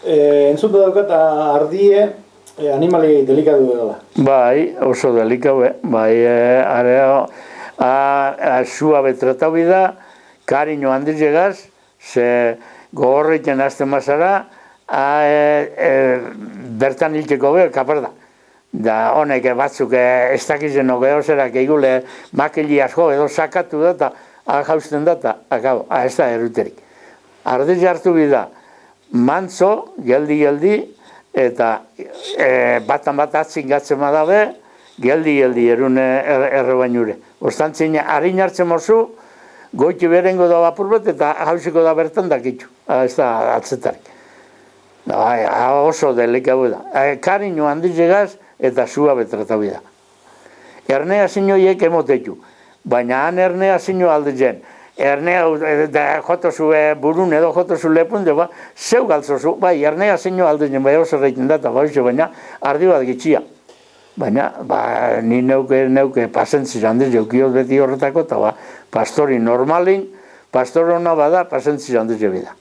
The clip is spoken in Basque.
Entzute daukat ardie animali delikatu dela. Bai, oso delikau, bai, areo, sua betratau bida, kariño handiz llegaz, ze gogorreiten azten mazara, bertan hilteko be, kapar da. Da honek batzuk ez dakizen geozerak egule makili asko edo sakatu da eta jausten da eta ez da eruterik. Ardiz hartu bida, mantzo, geldi, eta batan bat atzin gatzen badabe, geldi erun errebainure. Ostantzin, harin hartzen mozu, goiti berengo da bapur bat eta hausiko da bertan dakitzu. Ez da atzetarik. Oso delikau da. Kariño handiz egaz eta sua betratau da. Ernea zinioiek emotetu, baina han ernea zinio alde zen. Ernea jotozu burun edo jotozu lepun, zeu galtzozu, bai, ernea zinio alde zen, bai oso reiten da, baina ardi bat gitxia. Baina, ni neuke pasentzi handiz jaukiot beti horretako, eta pastori normalin, pastor hona bada pasentzi handiz jebida.